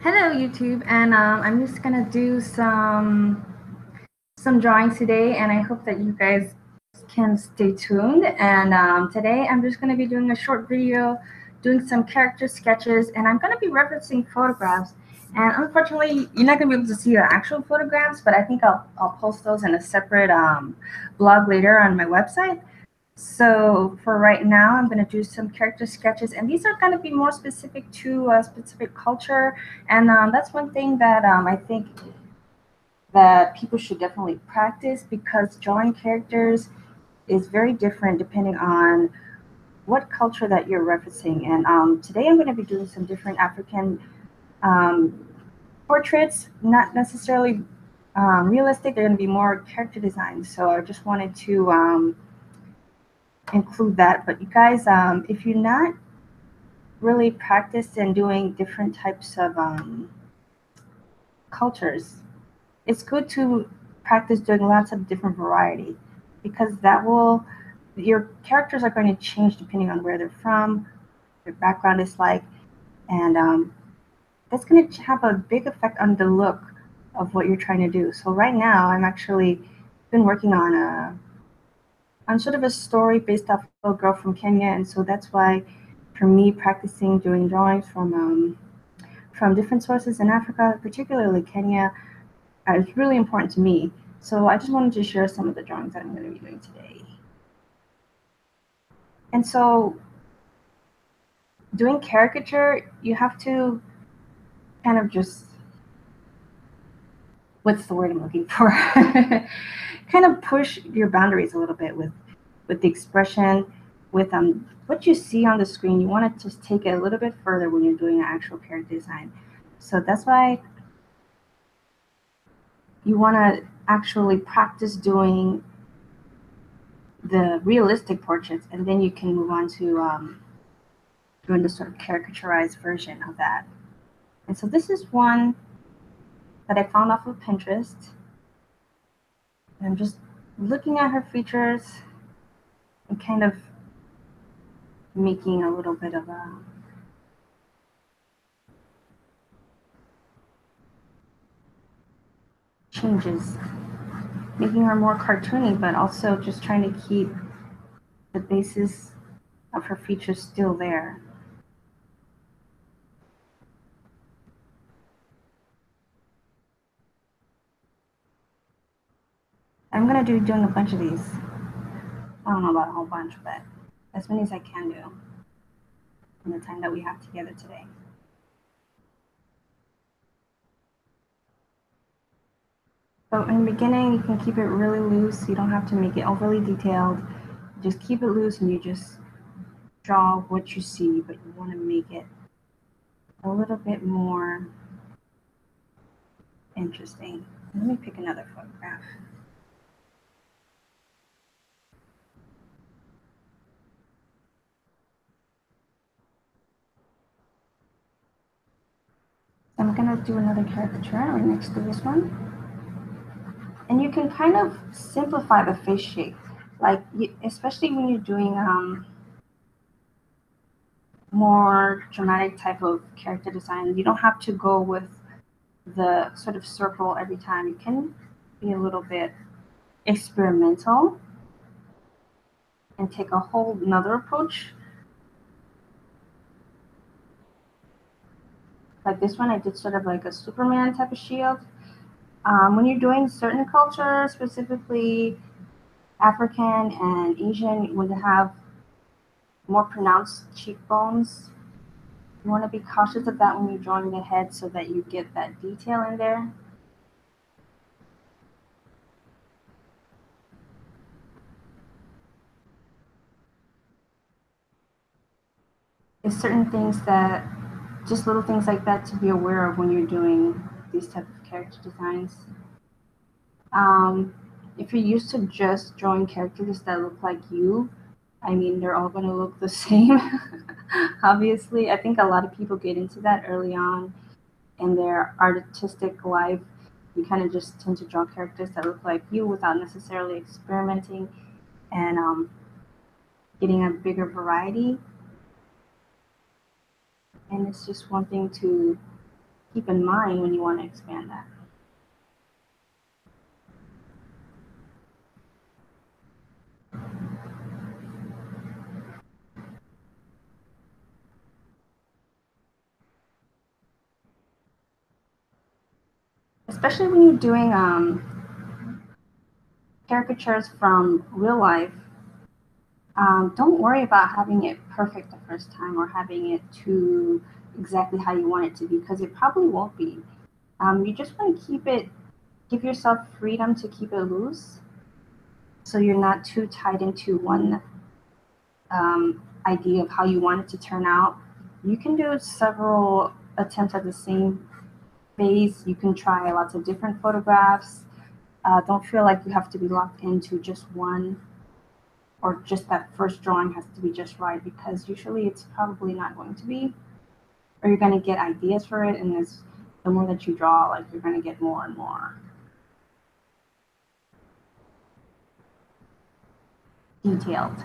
Hello YouTube, and I'm just gonna do some drawings today, and I hope that you guys can stay tuned. And today I'm just gonna be doing a short video, doing some character sketches, and I'm gonna be referencing photographs. And unfortunately, you're not gonna be able to see the actual photographs, but I think I'll post those in a separate blog later on my website. So for right now, I'm going to do some character sketches, and these are going to be more specific to a specific culture. And that's one thing that I think that people should definitely practice, because drawing characters is very different depending on what culture that you're referencing. And today I'm going to be doing some different African um, portraits, not necessarily realistic. They're going to be more character designs. So I just wanted to include that. But you guys, if you're not really practiced in doing different types of cultures, it's good to practice doing lots of different variety, because that will, your characters are going to change depending on where they're from, their background is like, and that's going to have a big effect on the look of what you're trying to do. So right now, I'm actually been working on sort of a story based off of a girl from Kenya, and so that's why, for me, practicing doing drawings from different sources in Africa, particularly Kenya, is really important to me. So I just wanted to share some of the drawings that I'm going to be doing today. And so, doing caricature, you have to kind of just, what's the word I'm looking for? Kind of push your boundaries a little bit with the expression, with what you see on the screen. You want to just take it a little bit further when you're doing an actual character design. So that's why you want to actually practice doing the realistic portraits, and then you can move on to doing the sort of caricaturized version of that. And so this is one that I found off of Pinterest. And I'm just looking at her features and kind of making a little bit of a changes, making her more cartoony, but also just trying to keep the basis of her features still there. I'm gonna doing a bunch of these. I don't know about a whole bunch, but as many as I can do in the time that we have together today. So in the beginning, you can keep it really loose. You don't have to make it overly detailed. Just keep it loose, and you just draw what you see, but you want to make it a little bit more interesting. Let me pick another photograph. I'm gonna do another caricature right next to this one. And you can kind of simplify the face shape, like especially when you're doing more dramatic type of character design. You don't have to go with the sort of circle every time. You can be a little bit experimental and take a whole another approach. Like this one, I did sort of like a Superman type of shield. When you're doing certain cultures, specifically African and Asian, when they have more pronounced cheekbones, you want to be cautious of that when you're drawing the head, so that you get that detail in there. There's certain things that, just little things like that, to be aware of when you're doing these type of character designs. Um, if you're used to just drawing characters that look like you, I mean, they're all going to look the same. Obviously, I think a lot of people get into that early on in their artistic life. You kind of just tend to draw characters that look like you without necessarily experimenting and getting a bigger variety. And it's just one thing to keep in mind when you want to expand that. Especially when you're doing caricatures from real life, don't worry about having it perfect the first time or having it to exactly how you want it to be, because it probably won't be. You just want to give yourself freedom to keep it loose so you're not too tied into one idea of how you want it to turn out. You can do several attempts at the same phase. You can try lots of different photographs. Don't feel like you have to be locked into just one, or just that first drawing has to be just right, because usually it's probably not going to be, or you're going to get ideas for it, and as the more that you draw, like, you're going to get more and more detailed.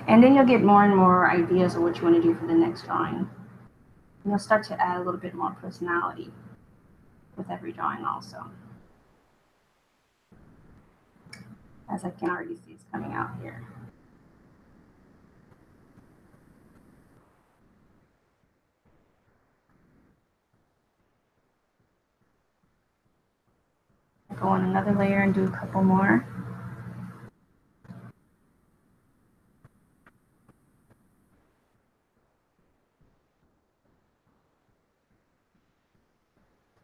And then you'll get more and more ideas of what you want to do for the next drawing. And you'll start to add a little bit more personality with every drawing also, as I can already see it's coming out here. Go on another layer and do a couple more.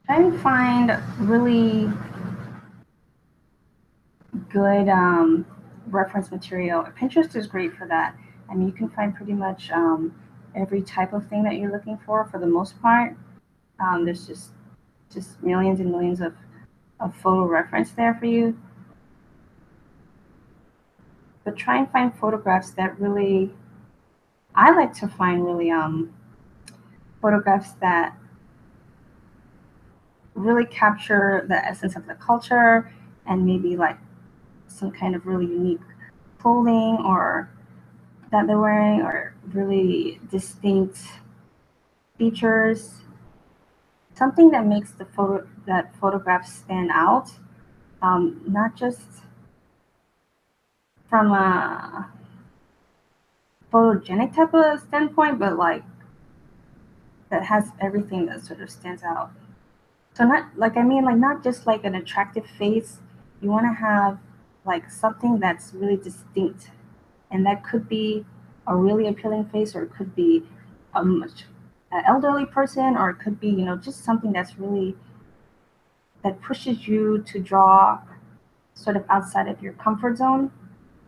Try and find really good reference material. Pinterest is great for that. I mean, you can find pretty much every type of thing that you're looking for the most part. There's just millions and millions of photo reference there for you. But try and find photographs that really, I like to find really photographs that really capture the essence of the culture, and maybe like some kind of really unique clothing or that they're wearing, or really distinct features, something that makes that photograph stand out, not just from a photogenic type of standpoint, but like that has everything that sort of stands out. So not like, I mean, like, not just like an attractive face. You want to have like something that's really distinct, and that could be a really appealing face, or it could be a much an elderly person, or it could be, just something that's really, that pushes you to draw sort of outside of your comfort zone.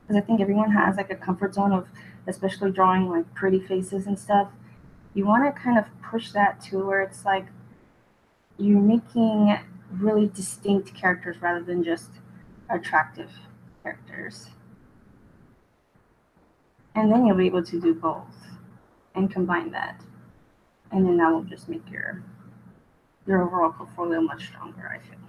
Because I think everyone has like a comfort zone of, especially drawing like pretty faces and stuff. You want to kind of push that to where it's like you're making really distinct characters rather than just attractive characters. And then you'll be able to do both and combine that. And then that will just make your overall portfolio much stronger, I feel.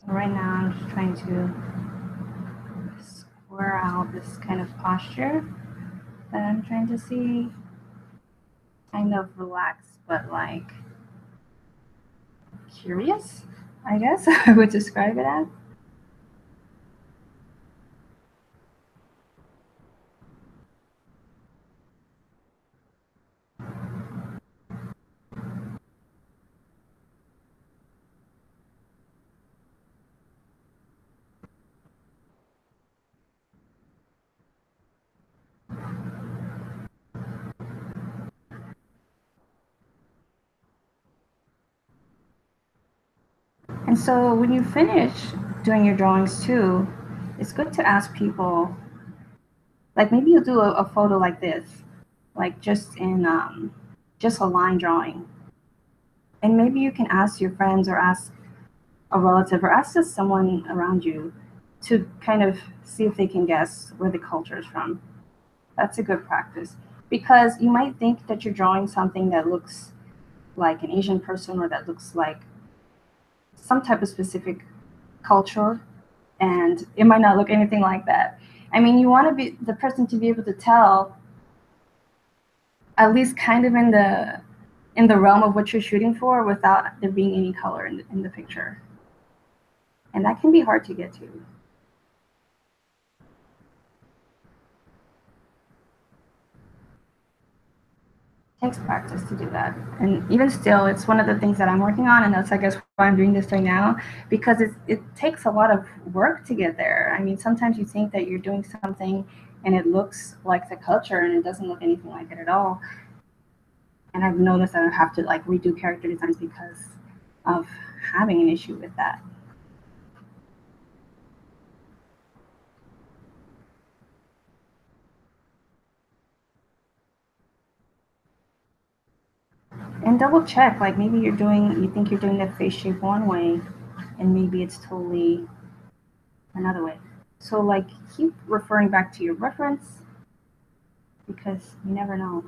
So right now I'm just trying to square out this kind of posture that I'm trying to see. Kind of relaxed, but like curious, I guess I would describe it as. And so when you finish doing your drawings too, it's good to ask people, like maybe you'll do a photo like this, like just a line drawing. And maybe you can ask your friends or ask a relative or ask just someone around you to kind of see if they can guess where the culture is from. That's a good practice because you might think that you're drawing something that looks like an Asian person or that looks like some type of specific culture, and it might not look anything like that. I mean, you want to be the person to be able to tell at least kind of in the realm of what you're shooting for without there being any color in the picture. And that can be hard to get to. Takes practice to do that. And even still, it's one of the things that I'm working on, and that's, I guess, why I'm doing this right now, because it takes a lot of work to get there. I mean, sometimes you think that you're doing something and it looks like the culture and it doesn't look anything like it at all. And I've noticed that I have to like redo character designs because of having an issue with that. And double check, like maybe you think you're doing the face shape one way, and maybe it's totally another way. So like keep referring back to your reference because you never know.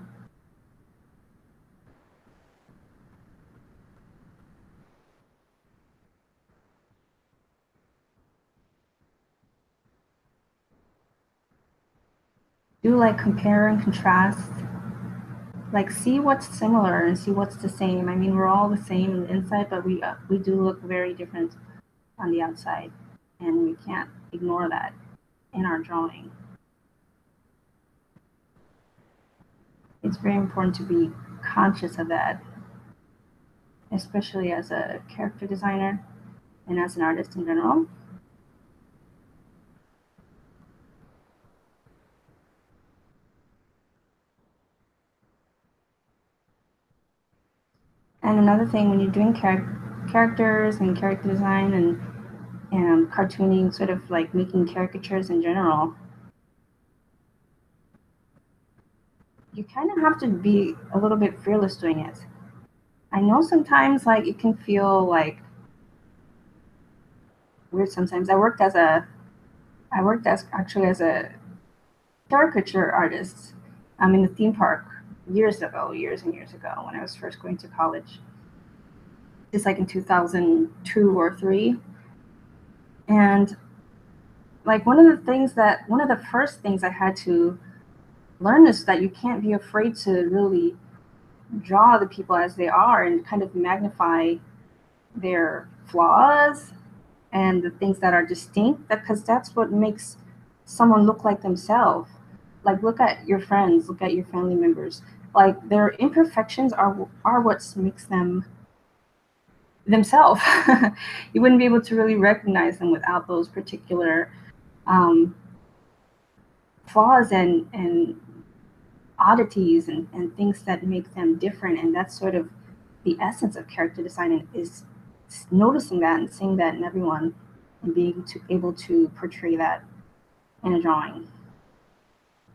Do like compare and contrast. Like see what's similar and see what's the same. I mean, we're all the same on the inside, but we do look very different on the outside, and we can't ignore that in our drawing. It's very important to be conscious of that, especially as a character designer and as an artist in general. And another thing, when you're doing characters and character design and cartooning, sort of like making caricatures in general, you kind of have to be a little bit fearless doing it. I know sometimes like it can feel like weird sometimes. I worked as actually as a caricature artist in the theme park years ago, years and years ago when I was first going to college. It's like in 2002 or 3. And like one of the first things I had to learn is that you can't be afraid to really draw the people as they are and kind of magnify their flaws and the things that are distinct, because that's what makes someone look like themselves. Like look at your friends, look at your family members. Like their imperfections are what makes them themselves. You wouldn't be able to really recognize them without those particular um, flaws and oddities and things that make them different. And that's sort of the essence of character design, and is noticing that and seeing that in everyone and being able to portray that in a drawing.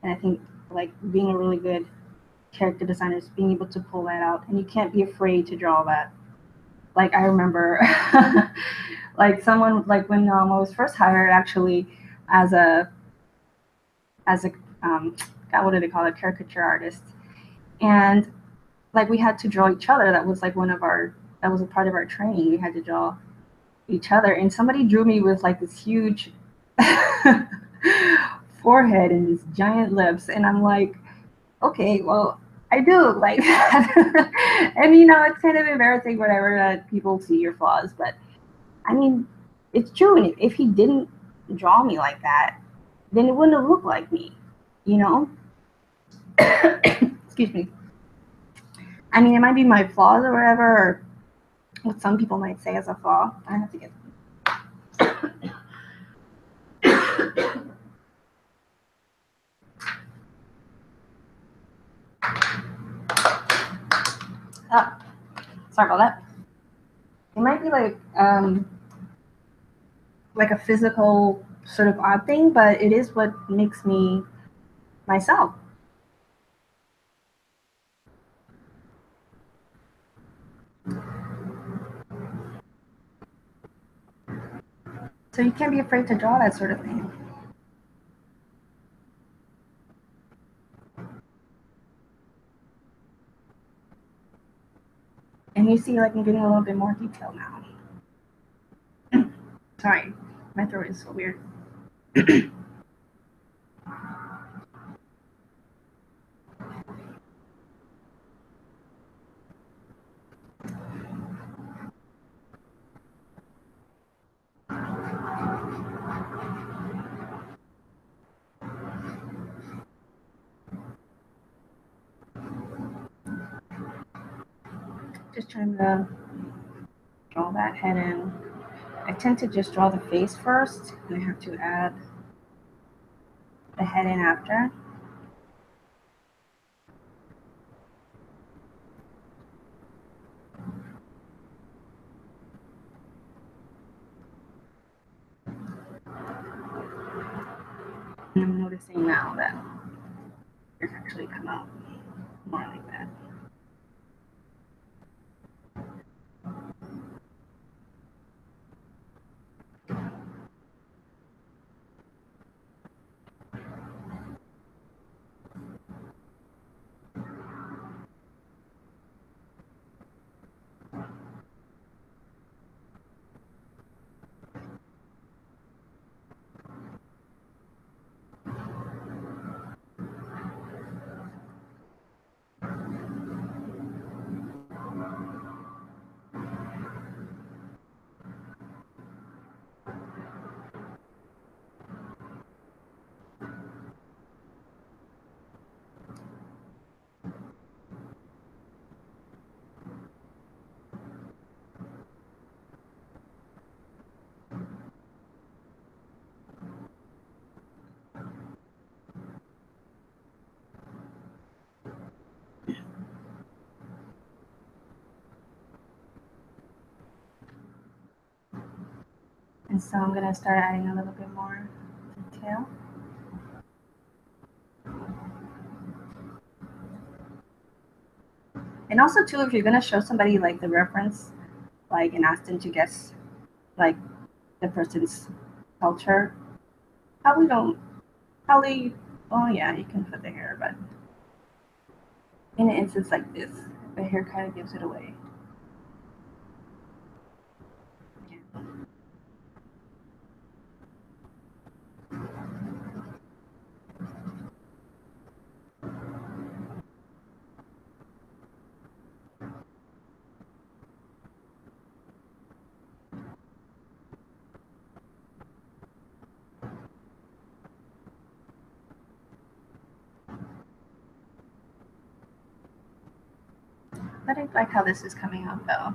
And I think like being a really good character designer is being able to pull that out, and you can't be afraid to draw that. Like I remember like someone like when I was first hired actually as a God, what do they call it, caricature artist, and like we had to draw each other. That was like that was a part of our training. We had to draw each other, and somebody drew me with like this huge forehead and these giant lips, and I'm like, okay, well, I do look like that. And you know, it's kind of embarrassing whenever that people see your flaws, but I mean, it's true. And if he didn't draw me like that, then it wouldn't have looked like me, you know? Excuse me. I mean, it might be my flaws or whatever, or what some people might say as a flaw. I have to get. Ah, sorry about that. It might be like like a physical sort of odd thing, but it is what makes me myself. So you can't be afraid to draw that sort of thing. And you see, like, I'm getting a little bit more detail now. Sorry, my throat is so weird. Just trying to draw that head in. I tend to just draw the face first, and I have to add the head in after. And I'm noticing now that it's actually come out more like that. And so I'm going to start adding a little bit more detail. And also, too, if you're going to show somebody, like, the reference, like, and ask them to guess, like, the person's culture, probably, oh, yeah, you can put the hair, but in an instance like this, the hair kind of gives it away. Yeah. But I like how this is coming out, though.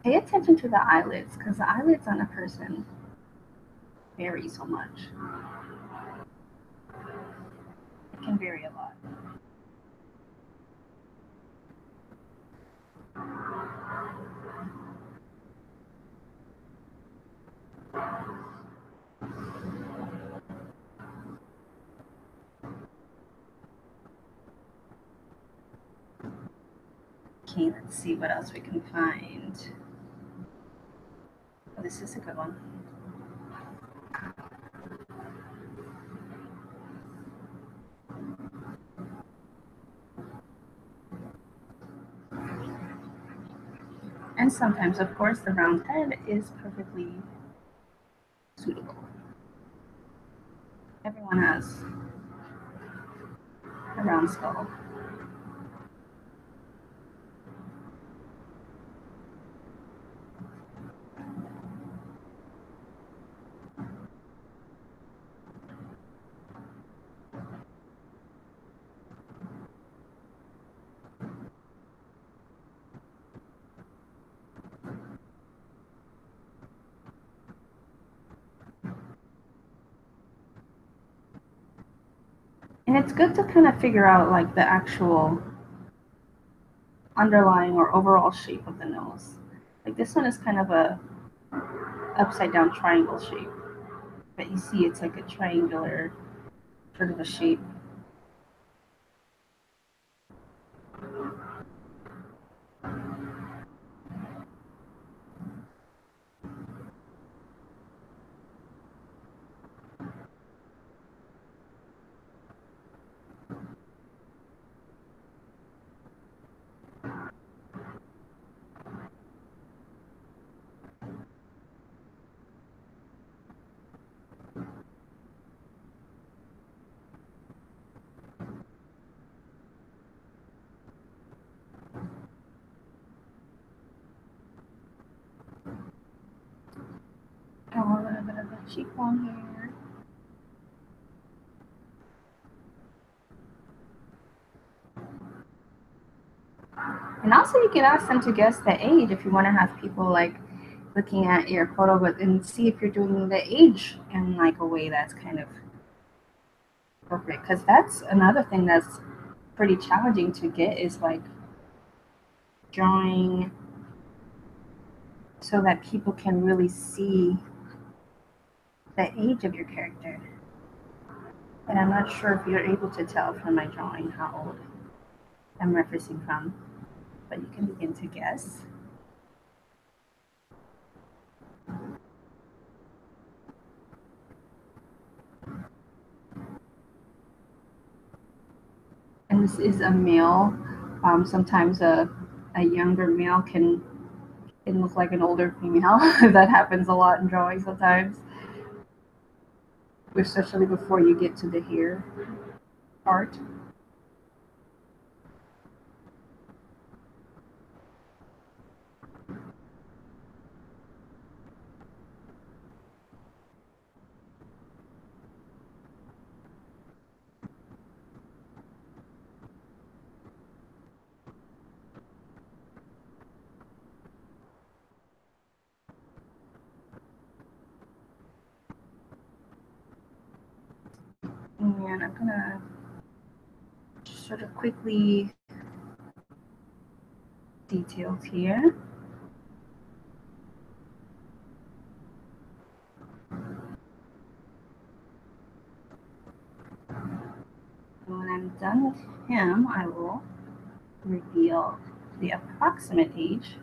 Pay attention to the eyelids, because the eyelids on a person vary so much. It can vary a lot. Okay, let's see what else we can find. Oh, this is a good one. And sometimes, of course, the round head is perfectly suitable. Everyone has a round skull. it's good to kind of figure out like the actual underlying or overall shape of the nose. Like this one is kind of a upside down triangle shape, but you see it's like a triangular sort of a shape. Oh, a little bit of a cheekbone here. And also you can ask them to guess the age if you want to have people like looking at your photo and see if you're doing the age in like a way that's kind of appropriate. Because that's another thing that's pretty challenging to get is like drawing so that people can really see the age of your character. And I'm not sure if you're able to tell from my drawing how old I'm referencing from, but you can begin to guess. And this is a male. Sometimes a younger male can look like an older female. That happens a lot in drawing sometimes, especially before you get to the hair part. And I'm gonna sort of quickly details here. And when I'm done with him, I will reveal the approximate age.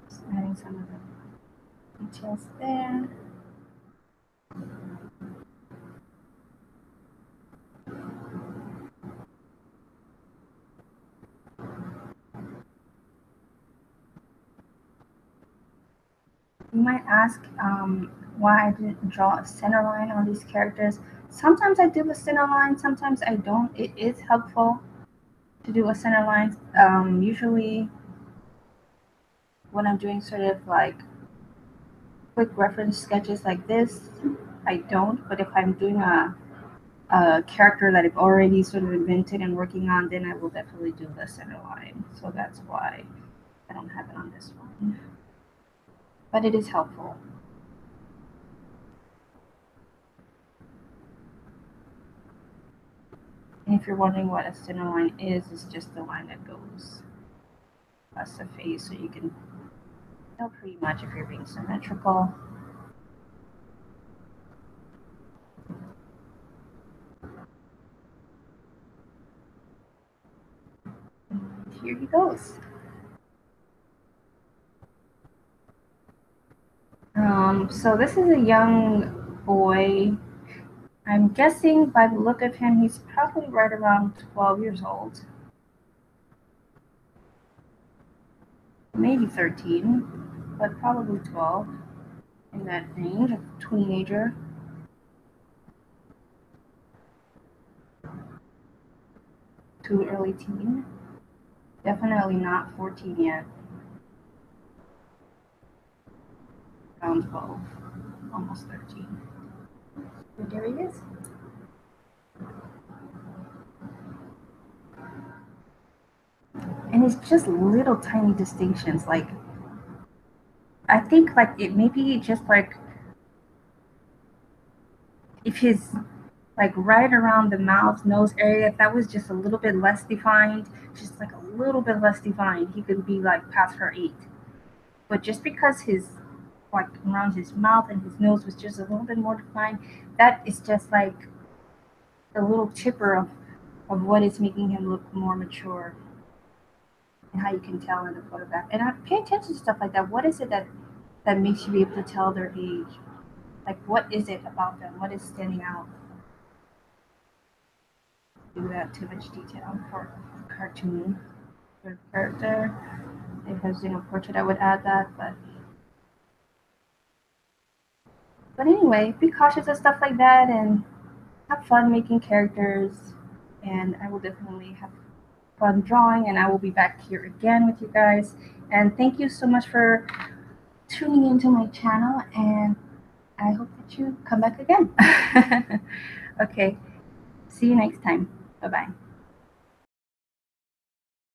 Just adding some of the details there. You might ask why I didn't draw a center line on these characters. Sometimes I do a center line, sometimes I don't. It is helpful to do a center line. Usually when I'm doing sort of like quick reference sketches like this, I don't. But if I'm doing a character that I've already sort of invented and working on, then I will definitely do the center line. So that's why I don't have it on this one. But it is helpful. And if you're wondering what a center line is, it's just the line that goes across the face, so you can tell pretty much if you're being symmetrical. And here he goes. So this is a young boy. I'm guessing by the look of him, he's probably right around 12 years old. Maybe 13, but probably 12, in that range, a teenager. To early teen. Definitely not 14 yet. Around 12, almost 13. But there he is. And it's just little tiny distinctions. Like, I think like it maybe just like if his like right around the mouth nose area, if that was just a little bit less defined, just like a little bit less defined, he could be like past her 8. But just because his like around his mouth and his nose was just a little bit more defined, that is just like a little tipper of what is making him look more mature and how you can tell in the photograph. And I pay attention to stuff like that. What is it that makes you be able to tell their age? Like, what is it about them? What is standing out? Do that too much detail for a cartoon for character. If I was doing a portrait, I would add that. But anyway, be cautious of stuff like that and have fun making characters. And I will definitely have fun drawing. And I will be back here again with you guys. And thank you so much for tuning into my channel. And I hope that you come back again. Okay. See you next time. Bye bye.